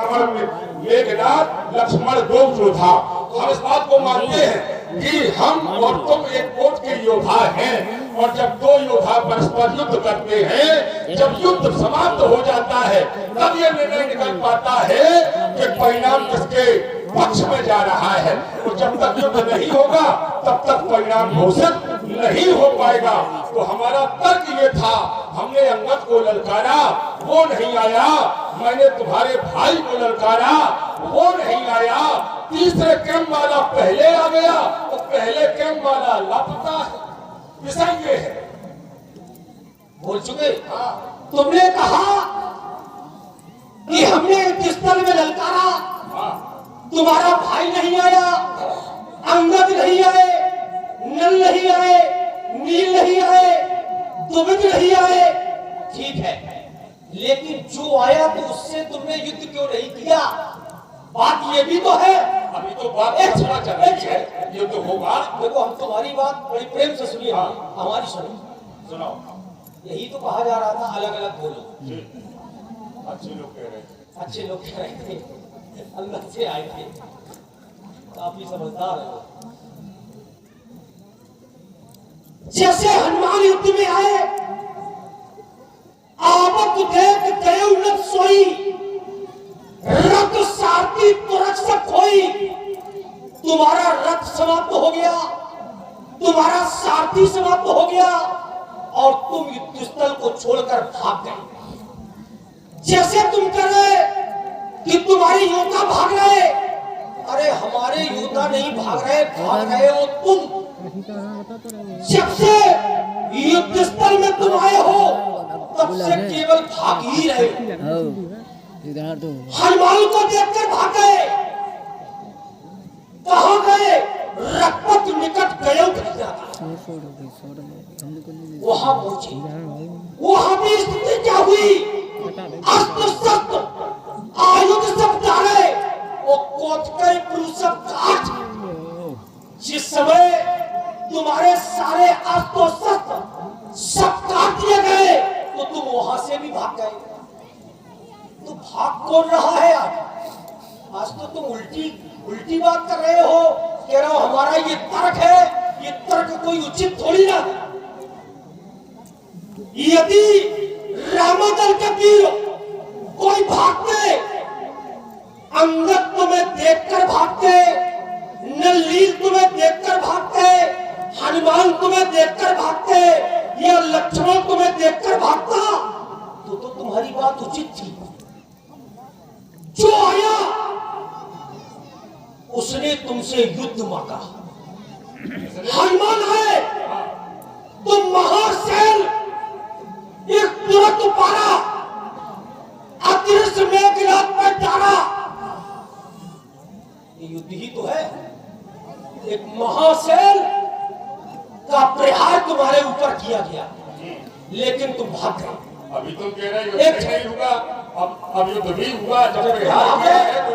रावण मेघनाथ लक्ष्मण दो योद्धा। हम इस बात को मानते हैं कि हम और तुम एक कोट के योद्धा हैं, और जब दो योद्धा परस्पर युद्ध करते हैं, जब युद्ध समाप्त हो जाता है, तब ये निर्णय निकल पाता है कि परिणाम किसके पक्ष में जा रहा है। तो जब तक युद्ध नहीं होगा तब तक परिणाम घोषित नहीं हो पाएगा। तो हमारा तर्क ये था, हमने अंगद को ललकारा, वो नहीं आया। मैंने तुम्हारे भाई को ललकारा, वो नहीं आया। तीसरे कैंप वाला पहले आ गया, तो पहले कैंप वाला लापता है। विषय ये है, बोल चुके। तुमने कहा कि हमने स्थल में ललकारा, तुम्हारा भाई नहीं आया, अंगद नहीं आए, नल नहीं आए, नील नहीं आए, दुविध नहीं आए। ठीक है, लेकिन जो आया तो उससे तुमने युद्ध क्यों नहीं किया? बात ये भी तो है। अभी तो बात अच्छा चल रही है, ये तो होगा। देखो, हम तुम्हारी बात बड़ी प्रेम से सुनिए, हमारी सुनाओ। यही तो कहा जा रहा था, अलग अलग बोलो। अच्छे लोग कह रहे थे, अच्छे लोग कह रहे थे, अंदर से आए थे, काफी समझदार है। जैसे हनुमान युद्ध में आए, आवत देख गए उलट सोई, रथ सारथी तुरंत से खोई। तुम्हारा रथ समाप्त हो गया, तुम्हारा सारथी समाप्त हो गया, और तुम युद्ध स्थल को छोड़कर भाग गए। जैसे तुम कर रहे कि तुम्हारे योद्धा भाग रहे, अरे हमारे योद्धा नहीं भाग रहे हो तुम। जब से युद्ध स्थल में तुम आए हो, तब से केवल भाग ही रहे। हनुमान को देखकर भाग गए, कहां गए? रघुपत निकट गए, वहां पहुंचे। वहां भी स्थिति क्या हुई? अस्त्र शस्त्र आयुध सब डाले, वो कोटकई पुरुष सब काट। जिस समय तुम्हारे सारे अस्त्र शस्त्र सब काट दिए गए, तो तुम वहां से भी भाग गए। तो भाग कौन रहा है आज तो तुम उल्टी बात कर रहे हो। कह रहा हो हमारा ये तर्क है, ये तर्क कोई उचित थोड़ी ना। यदि रामदल के वीर कोई भागते, अंगद तुम्हें देखकर भागते, नील तुम्हें देखकर भागते, हनुमान तुम्हें देखकर भागते, या लक्ष्मण तुम्हें देखकर भागता, तो तुम्हारी बात उचित थी। जो आया उसने तुमसे युद्ध मांगा। हनुमान आए, तुम महासेन एक तुरंत पारा, अदृश्य मेघनाथ पर डाला। ये युद्ध ही तो है। एक महासेन का प्रहार तुम्हारे ऊपर किया गया, लेकिन तुम भाग गए। अभी तुम कह रहे हो युद्ध नहीं हुआ, अब युद्ध भी हुआ। जब प्रहार किया है